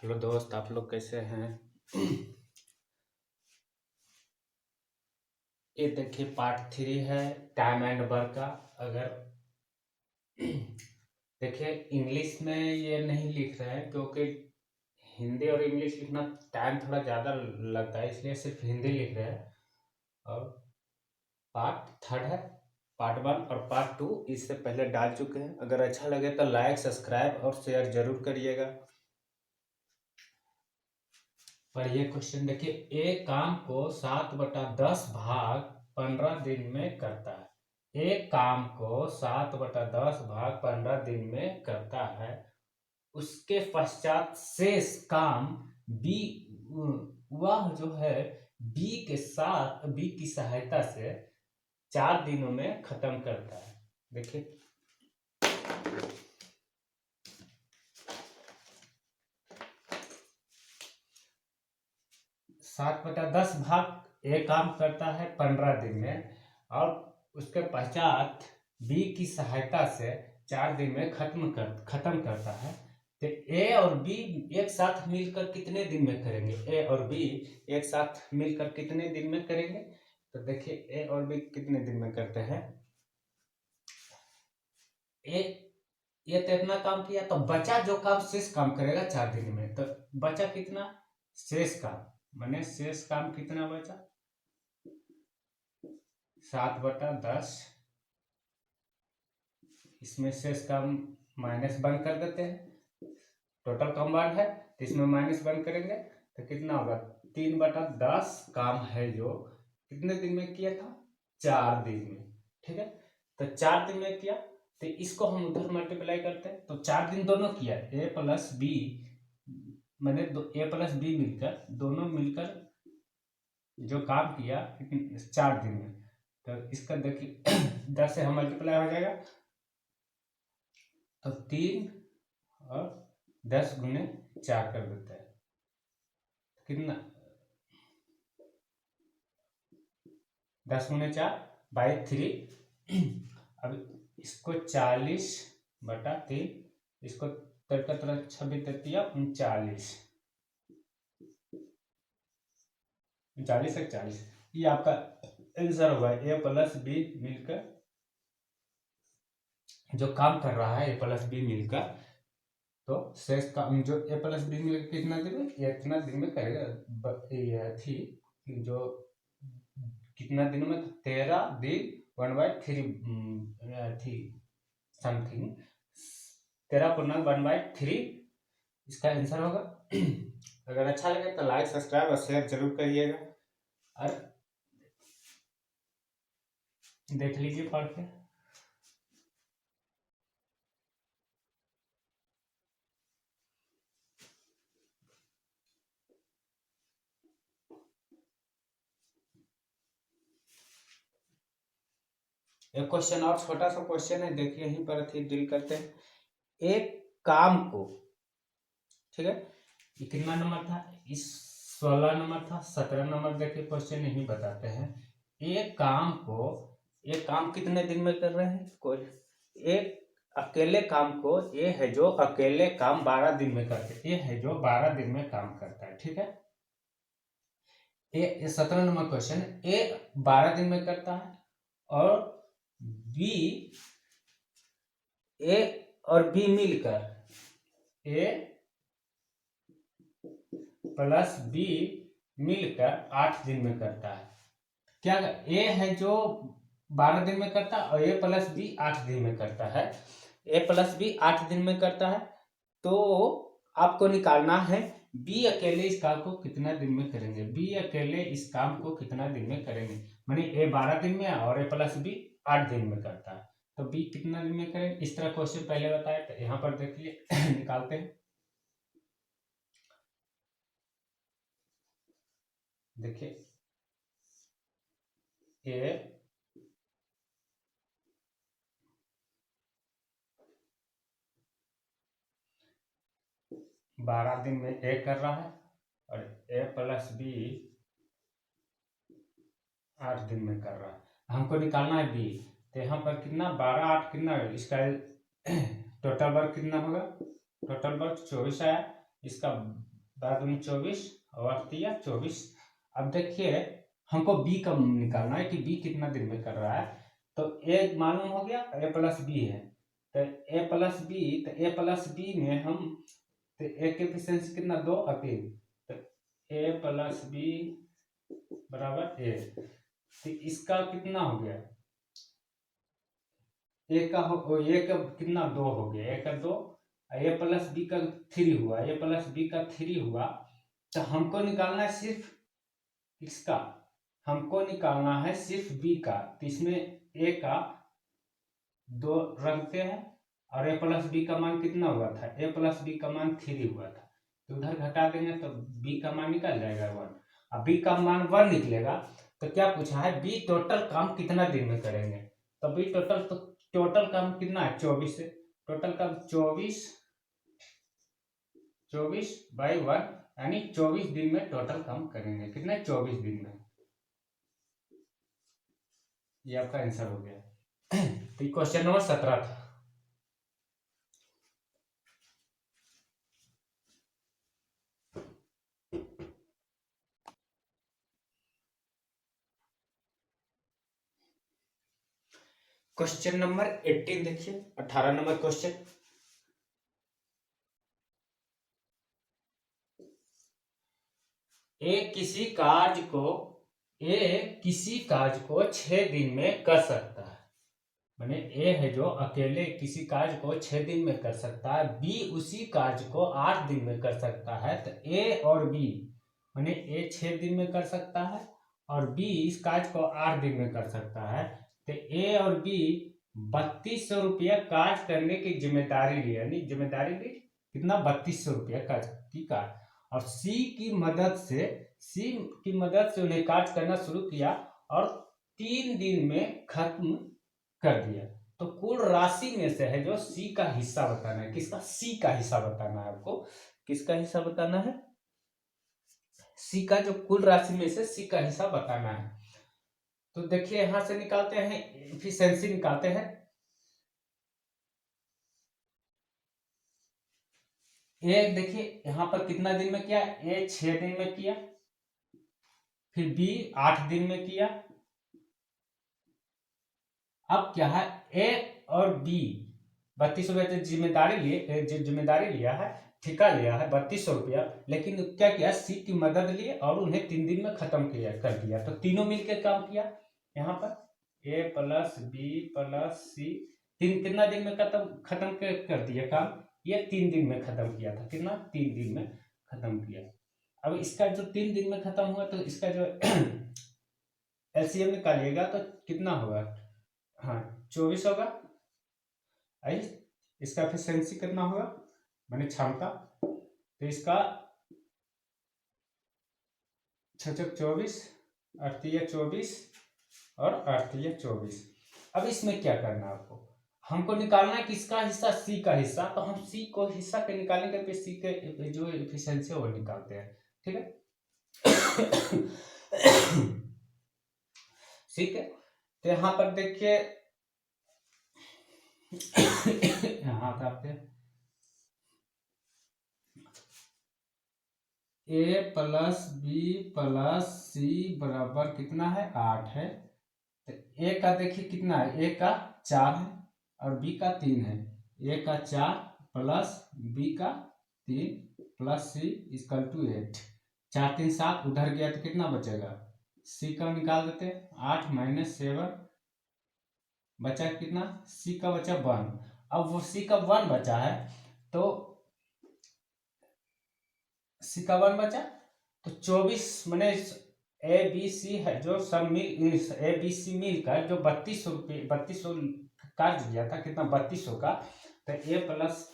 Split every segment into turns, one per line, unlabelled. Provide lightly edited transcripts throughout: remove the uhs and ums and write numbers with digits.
Hello दोस्त, आप लोग कैसे हैं? ये देखिए पार्ट 3 है टाइम एंड वर्क का। अगर देखिए इंग्लिश में ये नहीं लिख रहे हैं क्योंकि हिंदी और इंग्लिश लिखना टाइम थोड़ा ज़्यादा लगता है, इसलिए सिर्फ हिंदी लिख रहे हैं। और पार्ट 3 है, पार्ट 1 और पार्ट 2 इससे पहले डाल चुके हैं। अगर अच्छा लगे तो लाइक, सब्सक्राइब और शेयर जरूर करिएगा। पढ़िए क्वेश्चन देखिए, एक काम को 7/10 भाग 15 दिन में करता है। एक काम को 7/10 भाग 15 दिन में करता है। उसके पश्चात शेष काम बी, वह जो है बी की सहायता से 4 दिनों में खत्म करता है। देखिए 7/10 भाग एक काम करता है 15 दिन में, और उसके पश्चात बी की सहायता से 4 दिन में खत्म करता है। तो ए और बी एक साथ मिलकर कितने दिन में करेंगे? ए और बी एक साथ मिलकर कितने दिन में करेंगे? तो देखिए ए और बी कितने दिन में करते हैं। ए ये तो इतना काम किया, तो बचा जो काम शेष काम करेगा 4 दिन में, तो बचा कितना शेष काम, माने शेष काम कितना बचा? 7/10। इसमें शेष काम माइनस वन कर देते हैं। टोटल काम 1 है तो इसमें माइनस वन करेंगे तो कितना होगा? 3/10 काम है जो कितने दिन में किया था? 4 दिन में। ठीक है, तो 4 दिन में किया तो इसको हम उधर मल्टीप्लाई करते हैं, तो 4 दिन दोनों किया, ए प्लस बी, मैंने ए प्लस बी मिलकर दोनों मिलकर जो काम किया 4 दिन में, तो इसका देखिए 10 से हम मल्टीप्लाई हो जाएगा, तो 3 और 10 गुने 4 कर देता है, कितना? 10 गुने 4/3। अब इसको 40/3, इसको 39 40, ये आपका आंसर होगा। ए प्लस बी मिलकर जो काम कर रहा है, ए प्लस बी मिलकर, तो शेष काम जो ए प्लस बी मिलकर कितना दिन में, ये इतना दिन में करेगा। ये थी जो कितना दिनों में? 13 दिन 1/3 थी समथिंग, 13.1/3 इसका आंसर होगा। अगर अच्छा लगे तो लाइक, सब्सक्राइब और शेयर जरूर करिएगा। और देख लीजिए पढ़ के। एक क्वेश्चन और छोटा सा क्वेश्चन है, देखिए यहीं पर डील करते हैं। एक काम को, ठीक है, ये कितना नंबर था? इस 16 नंबर था, 17 नंबर देखिए क्वेश्चन यही बताते हैं। एक काम कितने दिन में कर रहे हैं? कोई एक अकेले काम को, ये है जो अकेले काम 12 दिन में करते हैं, ये है जो 12 दिन में काम करता है। ठीक है, ये 17 नंबर क्वेश्चन, ए 12 दिन में करता है और बी, ए और बी मिलकर, ए प्लस बी मिलकर 8 दिन में करता है। क्या ए है जो 12 दिन में करता है और ए प्लस बी 8 दिन में करता है। ए प्लस बी 8 दिन में करता है, तो आपको निकालना है बी अकेले इस काम को कितना दिन में करेंगे। बी अकेले इस काम को कितना दिन में करेंगे, माने ए 12 दिन में और ए प्लस बी 8 दिन में करता है, तो बी कितना दिन में करेंगे? इस तरह क्वेश्चन पहले बताया, तो यहाँ पर देखिए निकालते हैं। देखिए ए 12 दिन में ए कर रहा है और ए प्लस बी 8 दिन में कर रहा है, हमको निकालना है बी। तो यहाँ पर कितना 12 8 कितना, इसका टोटल वर्क कितना होगा? टोटल वर्क 24 आया, इसका 10 दूनी 24 और 8 24। अब देखिए हमको बी का निकालना है कि बी कितना दिन में कर रहा है। तो ए मालूम हो गया, ए प्लस बी है, तो ए प्लस बी, तो ए प्लस बी में हम, तो ए की एफिशिएंसी कितना, 2 और 3, तो ए प्लस बी बराबर ए। तो इसका कितना हो गया, ए का हो, ए का कितना 2 हो गया, ए का 2, ए प्लस बी का 3 हुआ, ए प्लस बी का 3 हुआ। तो हमको निकालना है सिर्फ इसका, हमको निकालना है सिर्फ बी का। तो इसमें ए का 2 रखते हैं और ए प्लस बी का मान कितना हुआ था, ए प्लस बी का मान 3 हुआ था, तो उधर घटा देंगे तो बी का मान निकल जाएगा 1। अब बी का मान 1 निकलेगा तो क्या पूछा है, बी टोटल काम कितना दिन में करेंगे। तो बी टोटल, तो टोटल काम कितना है 24 है, टोटल काम 24 बाई 1, यानी 24 दिन में टोटल काम करेंगे। कितने, 24 दिन में। ये आपका आंसर हो गया। तो क्वेश्चन नंबर 17 था। क्वेश्चन नंबर 18 देखिए, 18 नंबर क्वेश्चन। ए किसी कार्य को 6 दिन में कर सकता है, माने ए है जो अकेले किसी कार्य को 6 दिन में कर सकता है, बी उसी कार्य को 8 दिन में कर सकता है। तो ए और बी, माने ए 6 दिन में कर सकता है और बी इस कार्य को 8 दिन में कर सकता है। तो ए और बी 3200 रुपया कार्य करने की जिम्मेदारी ली, यानी जिम्मेदारी ली कितना, 3200 रुपया की कार्य, और सी की मदद से उन्हें कार्य करना शुरू किया और 3 दिन में खत्म कर दिया। तो कुल राशि में से है जो सी का हिस्सा बताना है। किसका, सी का हिस्सा बताना है आपको। किसका हिस्सा बताना है, सी का, जो कुल राशि में से सी का हिस्सा बताना है। तो देखिए यहां से निकालते हैं, एफिशिएंसी निकालते हैं। ए देखिए यहां पर कितना दिन में किया, ए 6 दिन में किया, फिर बी 8 दिन में किया। अब क्या है, ए और बी 3200 रुपया जिम्मेदारी लिया है, ठेका लिया है 3200 रुपया, लेकिन क्या किया, सी की मदद लिए और उन्हें 3 दिन में खत्म कर दिया। तो तीनों मिलकर काम किया। यहाँ पर ए प्लस बी प्लस सी, कितना दिन में खत्म कर दिया काम, ये 3 दिन में खत्म किया था। कितना, 3 दिन में खत्म किया। अब इसका जो 3 दिन में खत्म हुआ, तो इसका जो एलसीएम निकालिएगा तो कितना होगा, हाँ 24 होगा। आई, इसका एफिशिएंसी कितना होगा, माने क्षमता, तो इसका 6 24, 8 24 और 8 24। अब इसमें क्या करना है आपको, हमको निकालना है किसका हिस्सा, सी का हिस्सा। तो हम सी को हिस्सा के निकालने के सी के जो एफिशिएंसी है वो निकालते हैं। ठीक है ठीक है। तो यहाँ पर देखिए यहाँ पे ए प्लस बी प्लस सी बराबर कितना है, 8 है। तो ए का देखिए कितना है, ए का 4 है और बी का 3 है। ए का 4 प्लस बी का 3 प्लस सी इक्वल टू 8। 4 3 7, उधर गया तो कितना बचेगा, सी का निकाल देते, 8 माइनस 7 बचा कितना, सी का बचा 1। अब वो सी का 1 बचा है, तो सी का 1 बचा, तो 24 मैंने ए बी सी है जो सब मिल, ए बी सी मिलकर जो 3200 कार्य दिया था, कितना 3200 का। तो ए प्लस,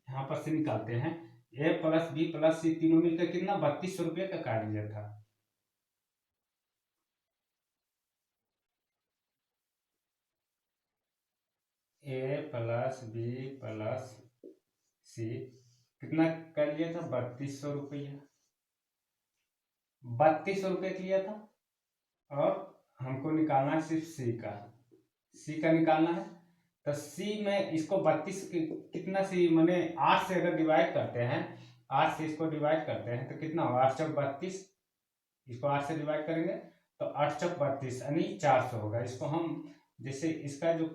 यहाँ पर से निकालते हैं, ए प्लस बी प्लस सी तीनों मिलकर कितना 3200 रुपये का कार्य दिया था। ए प्लस बी प्लस सी कितना कर लिया था, 3200 रुपया, 3200 रुपये किया था। और हमको निकालना है सिर्फ सी का निकालना है। तो सी में इसको 32 कितना सी, मैंने 8 से अगर डिवाइड करते हैं, 8 से इसको डिवाइड करते हैं तो कितना होगा, 8 चौक 32, इसको 8 से डिवाइड करेंगे तो 8 चौक 32 यानी 400 होगा। इसको हम जैसे इसका जो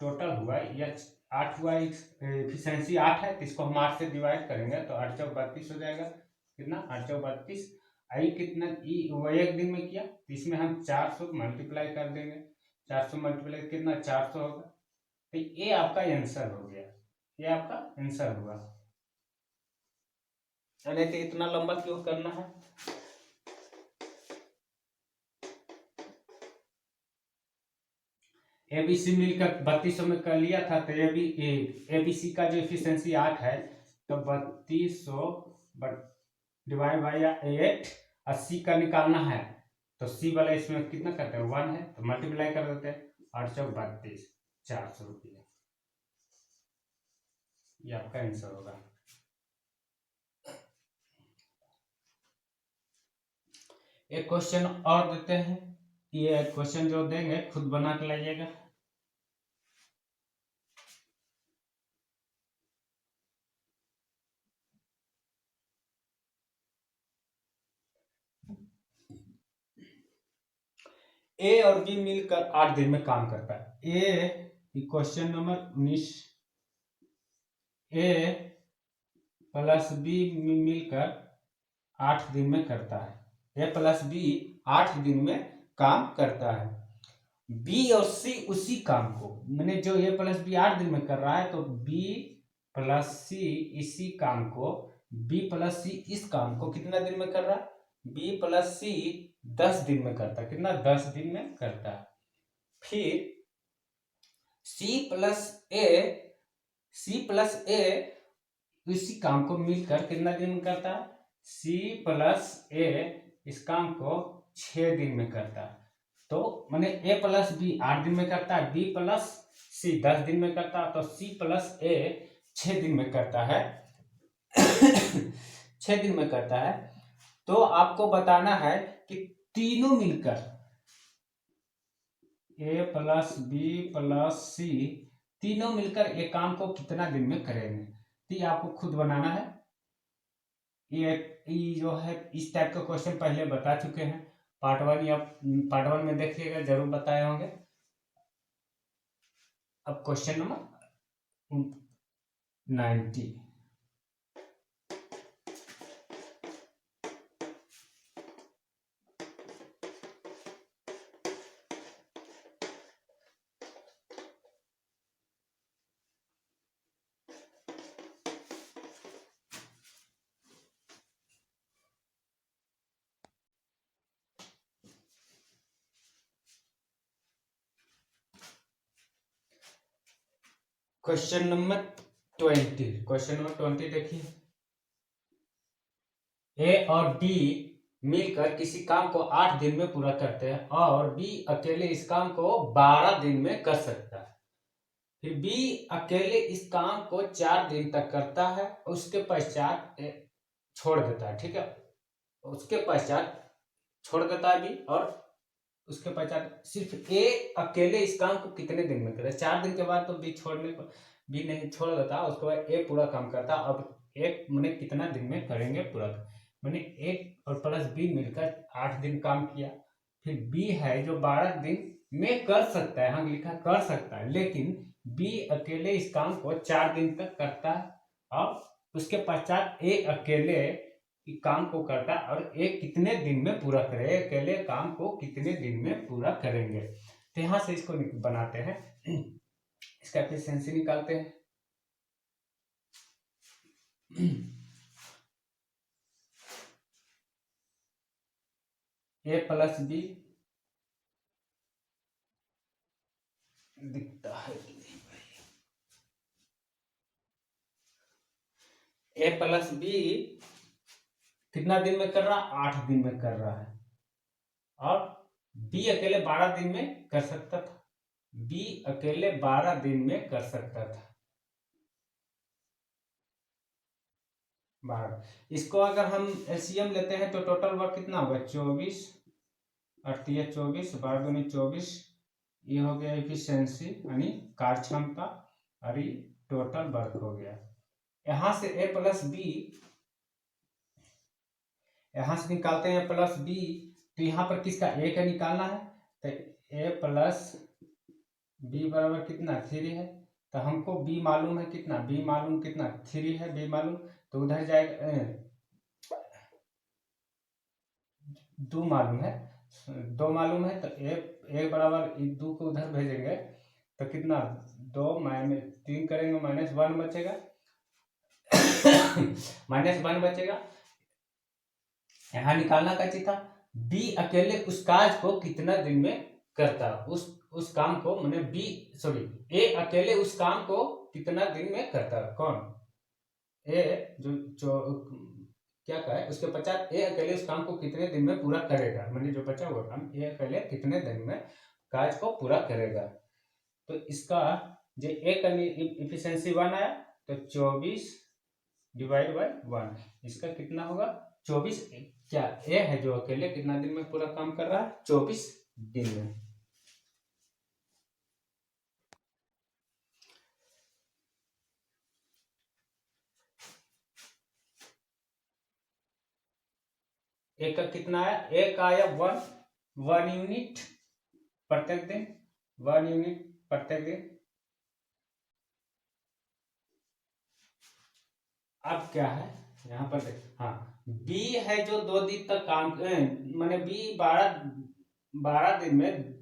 टोटल हुआ या 8 हुआ, एफिशिएंसी 8 है तो इसको हम 8 से डिवाइड करेंगे तो 8 चौक 32 हो जाएगा। कितना, 8 चौक 32। आई कितना, वो एक दिन में किया तो इसमें हम 400 मल्टीप्लाई कर देंगे, 400 मल्टीप्लाई कितना 400 होगा। तो ये आपका आंसर हो गया, ये आपका आंसर हुआ। नहीं तो इतना लंबा क्यों करना है। एबीसी मिलकर 3200 में कर लिया था तो एबीसी का जो एफिशिएंसी 8 है तो 3200 डिवाइड बाई 8, 80 का निकालना है तो सी वाला इसमें कितना करते हैं 1 है तो मल्टीप्लाई कर देते हैं, 8 चौक 32, 400 रुपये। ये आपका आंसर होगा। एक क्वेश्चन और देते हैं, ये क्वेश्चन जो देंगे खुद बना के लाइएगा। ए और बी मिलकर 8 दिन में काम करता है। ए क्वेश्चन नंबर 19, ए प्लस बी मिलकर 8 दिन में करता है। ए प्लस बी 8 दिन में काम करता है। बी और सी उसी काम को, मैंने जो ए प्लस बी 8 दिन में कर रहा है तो बी प्लस सी इसी काम को, बी प्लस सी इस काम को कितना दिन में कर रहा है, बी प्लस सी 10 दिन में करता है। कितना, 10 दिन में करता है। फिर सी प्लस ए इसी काम को मिलकर कितना दिन में करता है, सी प्लस ए इस काम को 6 दिन में करता है। तो मैंने ए प्लस बी 8 दिन में करता है, बी प्लस सी 10 दिन में करता है, तो सी प्लस ए 6 दिन में करता है 6 दिन में करता है। तो आपको बताना है कि तीनों मिलकर ए प्लस बी प्लस सी तीनों मिलकर एक काम को कितना दिन में करेंगे, तो ये आपको खुद बनाना है। ये जो है इस टाइप का क्वेश्चन पहले बता चुके हैं, पार्ट 1 या पार्ट 1 में देखिएगा, जरूर बताए होंगे। अब क्वेश्चन नंबर 90, क्वेश्चन नंबर 20 देखिए। ए और डी मिलकर किसी काम को 8 दिन में पूरा करते हैं और बी अकेले इस काम को 12 दिन में कर सकता है। फिर बी अकेले इस काम को 4 दिन तक करता है, उसके पश्चात छोड़ देता है। ठीक है, उसके पश्चात छोड़ देता है बी, और उसके पश्चात सिर्फ ए अकेले इस काम को कितने दिन में करे, 4 दिन के बाद तो बी बी नहीं छोड़ देता, उसके बाद ए पूरा काम करता। अब एक मैंने कितना दिन में करेंगे पूरा, मैंने ए और प्लस बी मिलकर 8 दिन काम किया। फिर बी है जो 12 दिन में कर सकता है, हम लिखा कर सकता है, लेकिन बी अकेले इस काम को 4 दिन तक करता है और उसके पश्चात ए अकेले काम को करता है और ए कितने दिन में पूरा करे, अकेले काम को कितने दिन में पूरा करेंगे। तो यहां से इसको बनाते हैं, इसका एफिशिएंसी निकालते हैं। ए प्लस बी दिखता है, ए प्लस बी कितना दिन में कर रहा, 8 दिन में कर रहा है, और बी अकेले 12 दिन में कर सकता था, बी अकेले 12 दिन में कर सकता था 12। इसको अगर हम एलसीएम लेते हैं तो टोटल वर्क कितना होगा, 24 अड़तीस 24 12 दूनी 24, ये हो गया एफिशिएंसी यानी कार्य क्षमता, और ये टोटल वर्क हो गया। यहां से a प्लस बी, यहां से निकालते हैं प्लस बी, तो यहाँ पर किसका a का निकालना है, तो a प्लस बी बराबर कितना 3 है। तो हमको b मालूम है कितना, b मालूम कितना 3 है, b मालूम, तो उधर जाएगा 2 मालूम है, 2 मालूम है, तो a बराबर 2 को उधर भेजेंगे तो कितना 2 माइनस 3 करेंगे, -1 बचेगा -1 बचेगा। यहाँ निकालना का चीज था बी अकेले उस काज को कितना दिन में करता, उस काम को मैंने बी सॉरी ए अकेले उस काम को कितना दिन में करता, कौन ए जो क्या कहा है उसके 50 ए अकेले उस काम को कितने दिन में पूरा करेगा, मैंने जो बचा हुआ काम ए अकेले कितने दिन में काज को पूरा करेगा। तो इसका जो ए का इफिशिएंसी 1 आया, तो 24 डिवाइड बाय 1, इसका कितना होगा 24। क्या ए है जो अकेले कितना दिन में पूरा काम कर रहा है, 24 दिन में। ए का कितना आया, ए का आया 1 यूनिट प्रत्येक दिन, 1 यूनिट प्रत्येक दिन। अब क्या है यहाँ पर देख, हाँ बी है जो 2 दिन तक काम मैंने बी 12 दिन में,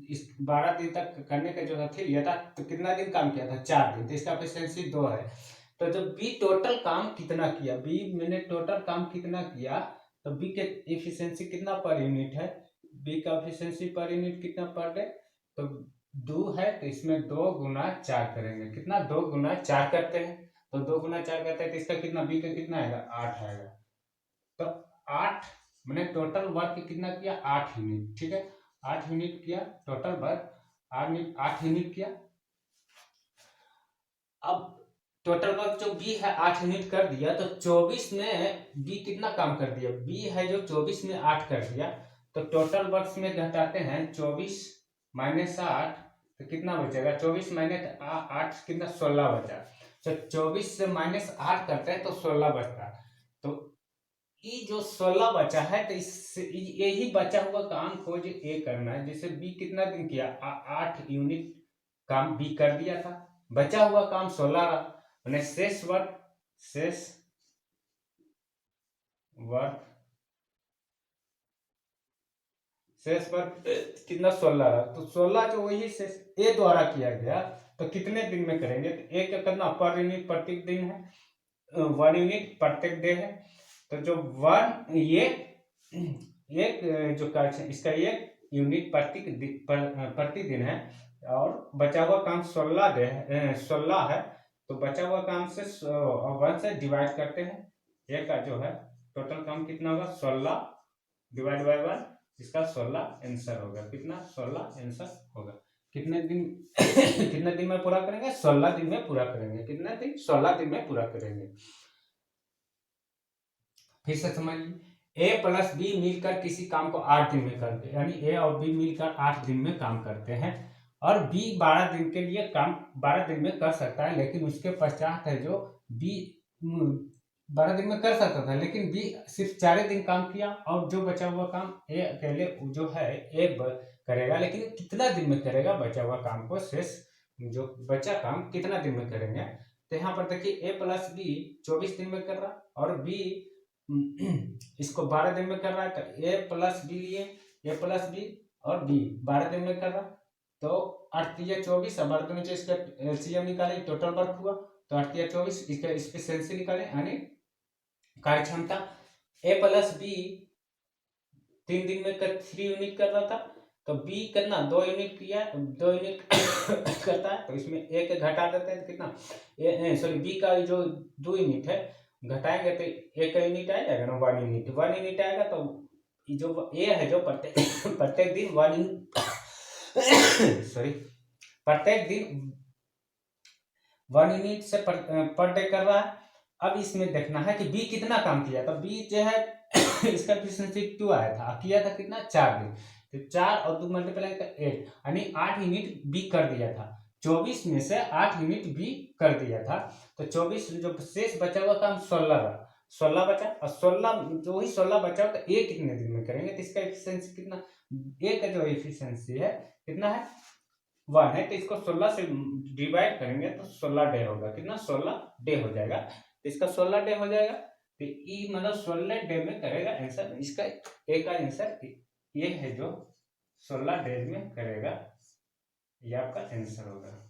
इस 12 दिन तक करने का जो था लिया था, तो कितना दिन काम किया था 4 दिन, तो इसका एफिशिएंसी 2 है। तो जब बी टोटल काम कितना किया, बी मैंने टोटल काम कितना किया, तो बी के एफिशिएंसी कितना पर यूनिट है, बी का एफिशिएंसी पर यूनिट कितना पर डे, तो 2 है, तो इसमें 2 गुना 4 करेंगे, कितना 2 गुना 4 करते हैं, तो 2 गुना 4 करते हैं, तो इसका कितना बी का कितना आएगा 8 आएगा। तो 8 मैंने टोटल वर्क कितना किया 8 यूनिट, ठीक है 8 यूनिट किया टोटल वर्क, 8 यूनिट किया। अब टोटल वर्क जो बी है 8 यूनिट कर दिया, तो 24 में बी कितना काम कर दिया, बी है जो 24 में 8 कर दिया, तो टोटल वर्क में घटाते हैं 24 माइनस 8, तो कितना बचेगा 24 माइनस 8 कितना 16 बचा। तो 24 से -8 करते हैं तो 16 बचता, तो ये जो 16 बचा है, तो इससे यही बचा हुआ काम को जो ए करना है, जैसे बी कितना दिन किया 8 यूनिट काम बी कर दिया था, बचा हुआ काम 16 रहा, मैंने शेष वर्क कितना 16 रहा, तो 16 जो वही शेष ए द्वारा किया गया, तो कितने दिन में करेंगे, तो ए का करना पर यूनिट प्रत्येक दिन है, 1 यूनिट प्रत्येक डे है, तो जो 1 ये एक जो कार्य इसका ये यूनिट प्रति दिन है, और बचा हुआ काम 16 डे है 16 है, तो बचा हुआ काम से 1 से डिवाइड करते हैं, ये का जो है टोटल काम कितना होगा 16 डिवाइड बाय 1, इसका 16 आंसर होगा, कितना 16 आंसर होगा। कितने दिन कितने दिन में पूरा करेंगे 16 दिन में पूरा करेंगे, कितने दिन 16 दिन में पूरा करेंगे। फिर से समझ ए प्लस बी मिलकर किसी काम को 8 दिन में करते हैं, यानी ए और बी मिलकर 8 दिन में काम करते हैं, और बी 12 दिन के लिए काम 12 दिन में कर सकता है, लेकिन उसके पश्चात है जो बी 12 दिन में कर सकता था, लेकिन बी सिर्फ 4 दिन काम किया, और जो बचा हुआ काम ए अकेले जो है ए करेगा, लेकिन कितना दिन में करेगा बचा हुआ काम को, शेष जो बचा काम कितना दिन में करेंगे। तो यहाँ पर देखिए ए प्लस बी 24 दिन में कर रहा, और बी इसको 12 दिन में कर रहा है, तो ए प्लस बी लिए, ए प्लस बी और बी 12 दिन में कर रहा, तो 8 या 24, अब 12 नीचे इसका एलसीएम निकाले, टोटल वर्क हुआ, तो 8 या 24 इसका एफिशिएंसी निकाले, यानी कार्य क्षमता। ए प्लस बी 3 दिन में 3 यूनिट कर रहा था, तो बी करना 2 यूनिट किया, 2 यूनिट करता है, तो इसमें ए के घटा देते हैं, तो कितना सॉरी बी का जो 2 यूनिट है घटाएंगे तो ए का यूनिट आ जाएगा ना 1 यूनिट आएगा, तो जो ए है जो प्रत्येक दिन 1 यूनिट सॉरी प्रत्येक दिन 1 यूनिट से पर डे कर रहा है। अब इसमें देखना है कि बी कितना काम किया, तो बी जो है इसका एफिशिएंसी 2 आया था, किया था कितना 4 दिन, तो 4 और 2 मल्टीप्लाई कर 8, यानी 8 यूनिट बी कर दिया था 24 में से 8 यूनिट बी कर दिया था, तो 24 जो शेष बचा हुआ काम 16 रहा, 16 बचा, और 16 जो ही 16 बचा तो ए कितने दिन में करेंगे, तो इसका एफिशिएंसी कितना, ए का जो एफिशिएंसी है कितना है 1 है, तो इसको 16 से डिवाइड करेंगे तो 16 डे होगा, कितना 16 डे हो जाएगा, तो इसका 16 डे हो जाएगा, तो ई मतलब 16 डे में करेगा आंसर, इसका ए का आंसर ये है जो 16 डेज में करेगा, ये आपका आंसर होगा।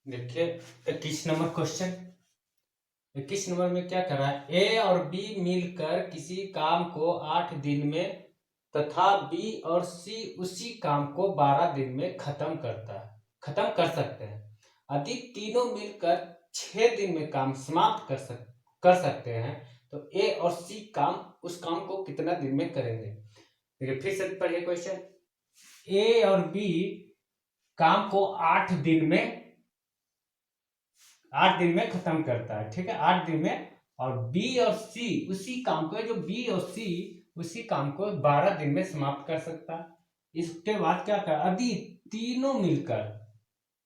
देखिए 21 नंबर क्वेश्चन, 21 नंबर में क्या कर रहा है, ए और बी मिलकर किसी काम को 8 दिन में तथा बी और सी उसी काम को 12 दिन में खत्म खत्म कर सकते हैं, यदि तीनों मिलकर 6 दिन में काम समाप्त कर सकते हैं, तो ए और सी उस काम को कितना दिन में करेंगे। देखिए फिर से पढ़िए क्वेश्चन, ए और बी काम को 8 दिन में खत्म करता है, ठीक है, 8 दिन में, और बी और सी उसी काम को, जो बी और सी उसी काम को 12 दिन में समाप्त कर सकता है। इसके बाद क्या कर, यदि तीनों मिलकर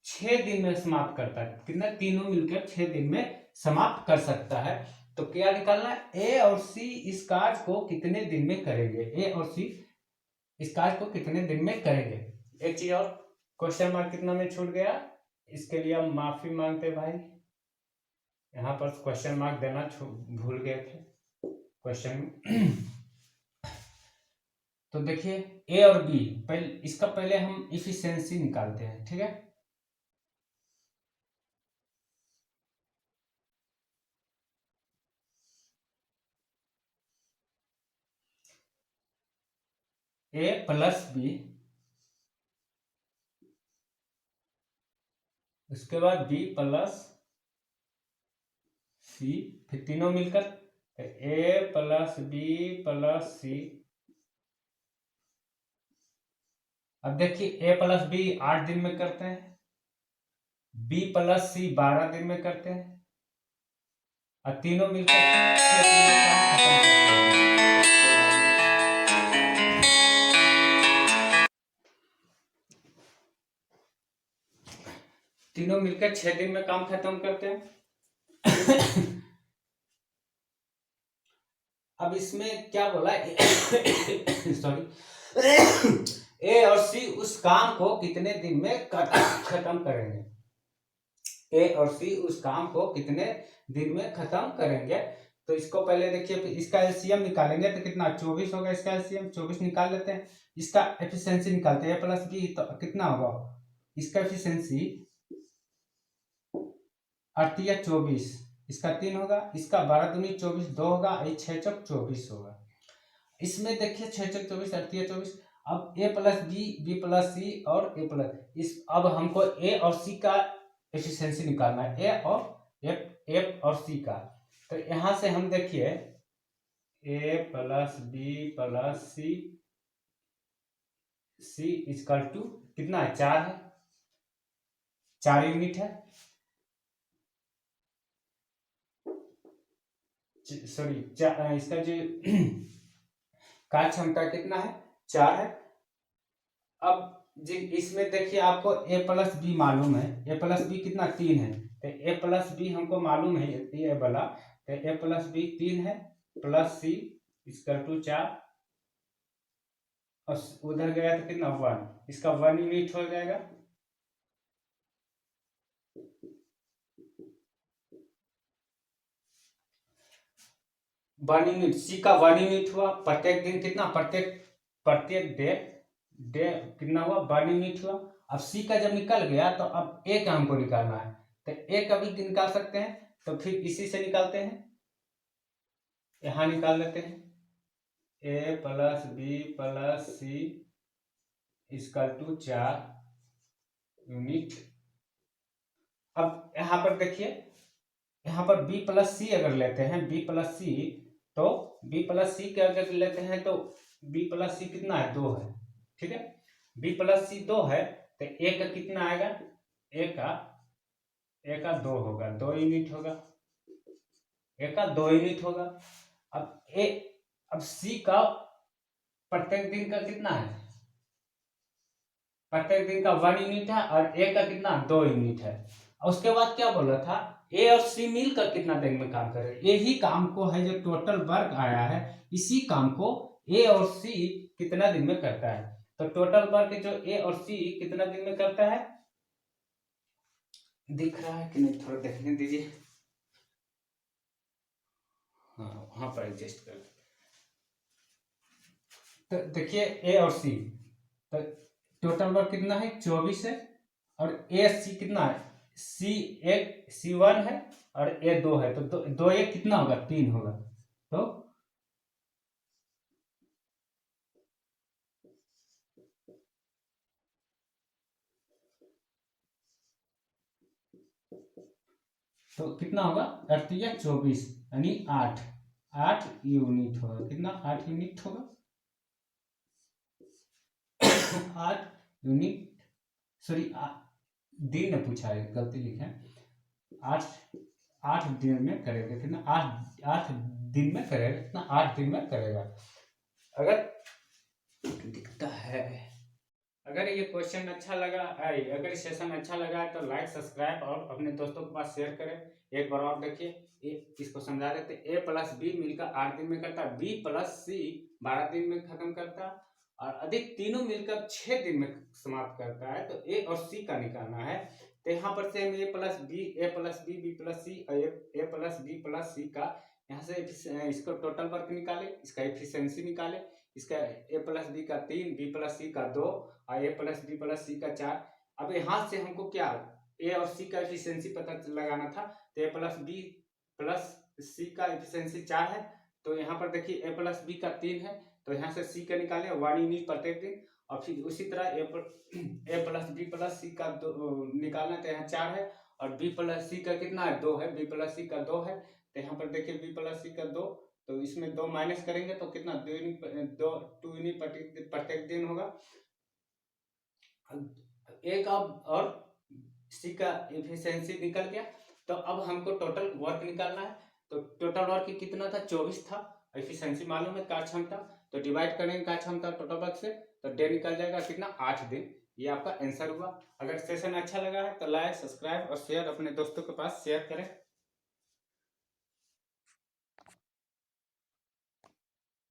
6 दिन में समाप्त करता है, कितना, तीनों मिलकर 6 दिन में समाप्त कर सकता है, तो क्या निकालना है, ए और सी इस कार्य को कितने दिन में करेंगे, ए और सी इस कार्य को कितने दिन में करेंगे। एक चीज और, क्वेश्चन मार्क कितना में छूट गया, इसके लिए हम माफी मांगते भाई, यहाँ पर क्वेश्चन मार्क देना भूल गए थे क्वेश्चन। तो देखिए ए और बी, इसका पहले हम इफिशिएंसी निकालते हैं, ठीक है, ए प्लस बी, उसके बाद बी प्लस सी, फिर तीनों मिलकर ए प्लस बी प्लस सी। अब देखिए ए प्लस बी 8 दिन में करते हैं, बी प्लस सी 12 दिन में करते हैं, और तीनों मिलकर 6 दिन में काम खत्म करते हैं, तीनों मिलकर 6 दिन में काम खत्म करते हैं। अब इसमें क्या बोला सॉरी, ए और सी उस काम को कितने दिन में खत्म करेंगे, ए और सी उस काम को कितने दिन में खत्म करेंगे। तो इसको पहले देखिए, इसका एलसीएम निकालेंगे तो कितना 24 होगा, इसका एलसीएम 24 निकाल लेते हैं, इसका एफिशिएंसी निकालते हैं, ए प्लस बी तो कितना होगा, इसका एफिशिएंसी 8 या 24, इसका 3 होगा, इसका 12 दूनी 24 2 होगा, 6 चौक 24 होगा। इसमें देखिए 6 चौक 24 8 या 24, अब ए प्लस बी बी प्लस सी और ए प्लस इस, अब हमको ए और सी का एफिशिएंसी निकालना है, ए और एफ और सी का, तो यहां से हम देखिए a plus b plus c equal to कितना है, 4 है, 4 यूनिट है, सॉरी इसका जो कार्य क्षमता कितना है 4 है। अब जी इसमें देखिए आपको ए प्लस बी मालूम है, ए प्लस बी कितना 3 है, तो ए प्लस बी हमको मालूम है ये वाला, तो ए प्लस बी 3 है, प्लस सी इक्वल टू 4, और उधर गया तो कितना 1, इसका 1 यूनिट हो जाएगा, 1 यूनिट, सी का 1 यूनिट हुआ, प्रत्येक दिन कितना, प्रत्येक प्रत्येक डे डे कितना हुआ, 1 यूनिट हुआ। अब सी का जब निकल गया तो अब ए का हमको निकालना है, तो ए का भी निकाल सकते हैं, तो फिर इसी से निकालते हैं, यहाँ निकाल लेते हैं, a plus b plus c equal to 4 unit. अब यहाँ पर देखिए, यहाँ पर बी प्लस सी अगर लेते हैं, बी प्लस सी, तो बी प्लस सी के अगर लेते हैं तो बी प्लस सी कितना है, 2 है, ठीक है। बी प्लस सी 2 है, तो ए का कितना आएगा, ए का 2 होगा, 2 यूनिट होगा, ए का 2 यूनिट होगा। अब सी का प्रत्येक दिन का कितना है, प्रत्येक दिन का 1 यूनिट है, और ए का कितना, 2 यूनिट है। और उसके बाद क्या बोला था, ए और सी मिलकर कितना दिन में काम करे, यही काम को है जो टोटल वर्क आया है, इसी काम को ए और सी कितना दिन में करता है। तो टोटल वर्क जो ए और सी कितना दिन में करता है, दिख रहा है कि नहीं, थोड़ा देखने दीजिए, हाँ वहां पर एडजस्ट कर, तो देखिए ए और सी, तो टोटल वर्क कितना है, 24 है, और ए सी कितना है, सी 1 सी 1 है और ए 2 है, तो दो एक कितना होगा, 3 होगा। तो कितना होगा, 24 यानी 8 यूनिट होगा, कितना, 8 यूनिट होगा, 8 यूनिट, सॉरी दिन में पूछा है, गलती लिखे, 8 दिन में करेगा, कितना, 8 दिन में करेगा, कितना, 8 दिन में करेगा। अगर दिखता है, अगर ये क्वेश्चन अच्छा लगा, अगर सेशन अच्छा लगा है तो लाइक सब्सक्राइब और अपने दोस्तों के पास शेयर करें। एक बार और देखिए, इसको समझा देते, ए प्लस बी मिलकर 8 दिन में करता है, बी प्लस सी 12 दिन में खत्म करता है, और अधिक तीनों मिलकर 6 दिन में समाप्त करता है। तो ए और सी का निकालना है, तो यहाँ पर सेम ए प्लस बी बी प्लस सी, ए प्लस बी प्लस सी का यहाँ से इसको टोटल वर्क निकाले, इसका एफिशिएंसी निकाले, इसका ए प्लस बी का 3, बी प्लस सी का 2 और ए प्लस बी प्लस सी का 4। अब यहाँ से हमको क्या, ए और सी का एफिशिएंसी पता लगाना था, तो ए प्लस बी प्लस सी का एफिशिएंसी 4 है, तो यहाँ पर देखिए ए प्लस बी का 3 है, तो यहाँ से सी का निकाले 1 यूनिट प्रत्येक दिन, और फिर उसी तरह ए प्लस बी प्लस सी का निकालना, तो यहाँ 4 है, और बी प्लस सी का कितना है, 2 है, बी प्लस सी का 2 है, तो यहाँ पर देखिए बी प्लस सी का 2, तो इसमें 2 माइनस करेंगे तो कितना, 2 यूनिट प्रत्येक दिन होगा। एक और सी का एफिशिएंसी निकल गया, तो अब हमको टोटल वर्क निकालना है, तो टोटल वर्क कितना था, 24 था, एफिशिएंसी मालूम है, कार्य क्षमता, तो डिवाइड करेंगे कार्य क्षमता टोटल वर्क से, तो डे निकल जाएगा कितना, 8 दिन। ये आपका आंसर हुआ। अगर सेशन अच्छा लगा है तो लाइक सब्सक्राइब और शेयर अपने दोस्तों के पास शेयर करें।